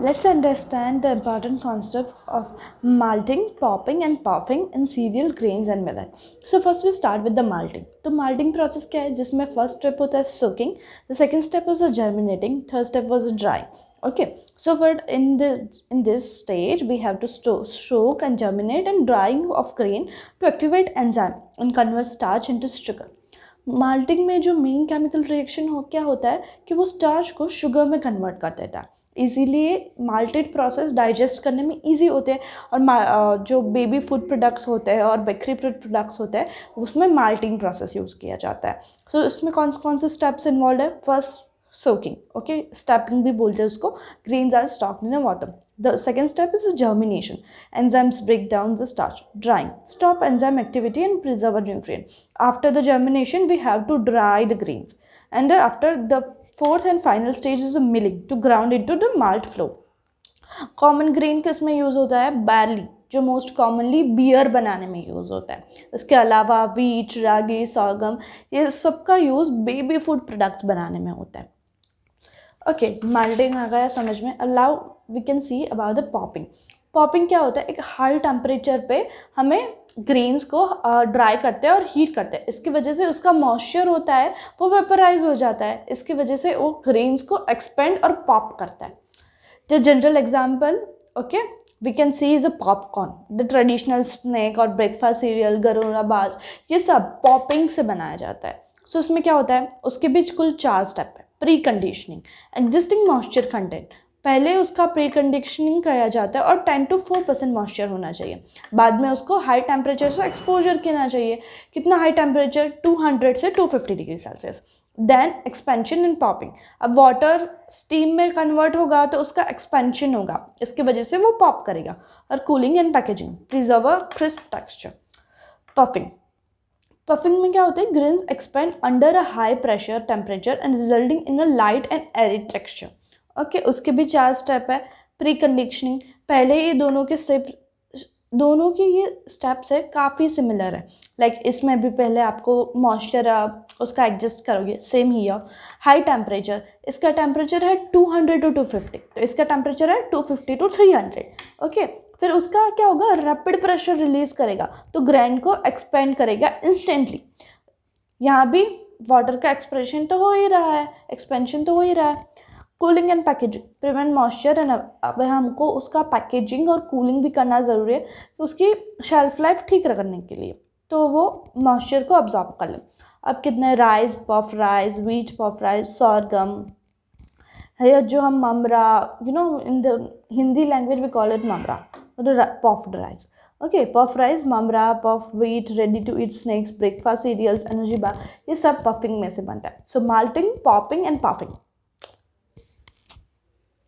Let's understand the important concept of malting, popping and puffing in cereal, grains and millet. So first we start with the malting. तो malting process क्या है, जिसमें first step होता है soaking, the second step was a germinating, third step was a drying. Okay, so for in this stage we have to soak and germinate and drying of grain to activate enzyme and convert starch into sugar. Malting में जो main chemical reaction क्या होता है कि वो starch को sugar में convert कर देता है. इसीलिए माल्टेड प्रोसेस डाइजेस्ट करने में इजी होते हैं. और जो बेबी फूड प्रोडक्ट्स होते हैं और बेकरी फूड प्रोडक्ट्स होते हैं उसमें माल्टिंग प्रोसेस यूज़ किया जाता है. तो इसमें कौन से स्टेप्स इन्वॉल्व है. फर्स्ट soaking, okay, steeping भी बोलते हैं उसको. Grains are stocked in a water. The second step is germination. Enzymes break down the starch. Drying, stop enzyme activity and preserve a nutrient. After the germination we have to dry the grains, and after the fourth and final stage is the milling to ground into the malt flour. Common grain किस में use होता है. बैरली, जो most commonly beer बनाने में use होता है. इसके अलावा वीट, रागी, सोरगम, ये सबका यूज़ बेबी फूड प्रोडक्ट्स बनाने में होता है. ओके, माल्टिंग आ गया समझ में. अब now we can see about the popping. Popping क्या होता है, एक हाई टेम्परेचर पे हमें ग्रेन्स को ड्राई करते हैं और हीट करते हैं. इसकी वजह से उसका मॉइस्चर होता है वो वेपराइज हो जाता है. इसकी वजह से वो ग्रेन्स को एक्सपेंड और पॉप करता है. The general example, okay, we can see is a popcorn. The traditional snack और ब्रेकफास्ट सीरियल, गरोला बार्स, ये सब पॉपिंग से बनाया जाता है. सो उसमें क्या होता है, उसके बीच कुल 4 स्टेप है. Pre conditioning, existing moisture content, पहले उसका प्री कंडीशनिंग किया जाता है और 10 to 4% मॉइस्चर होना चाहिए. बाद में उसको हाई टेम्परेचर से एक्सपोजर करना चाहिए. कितना हाई टेम्परेचर, 200 से 250 degree Celsius. Then expansion and popping. अब वाटर स्टीम में कन्वर्ट होगा तो उसका एक्सपेंशन होगा, इसकी वजह से वो पॉप करेगा. और cooling and packaging, preserve a crisp texture. Puffing, puffing में क्या होता है, grains expand under a high pressure temperature and resulting in a light and airy texture. Okay, उसके भी 4 स्टेप है. प्री कंडीशनिंग, पहले ये दोनों के ये स्टेप्स है काफ़ी सिमिलर है. लाइक इसमें भी पहले आपको मॉइस्चर उसका एडजस्ट करोगे, सेम ही है. हाई टेम्परेचर, इसका टेम्परेचर है 200 to 250, तो इसका टेम्परेचर है 250 to 300. ओके, फिर उसका क्या होगा, रैपिड प्रेशर रिलीज करेगा तो ग्रेन को एक्सपेंड करेगा इंस्टेंटली. यहाँ भी वाटर का एक्सप्रेशन तो हो ही रहा है, एक्सपेंशन तो हो ही रहा है. Cooling and packaging, prevent moisture and अब हमको उसका पैकेजिंग और कूलिंग भी करना ज़रूरी है कि उसकी शेल्फ लाइफ ठीक रखने के लिए, तो वो मॉइस्चर को अब्जॉर्ब कर ले. अब कितने rice, puff rice, wheat puff rice, sorghum है जो हम ममरा, in the Hindi language we call it mamra, puffed rice. Okay, puff rice, mamra, puff wheat, ready to eat snacks, breakfast cereals, energy bar, ये सब puffing में से बनता है. So malting, popping and puffing.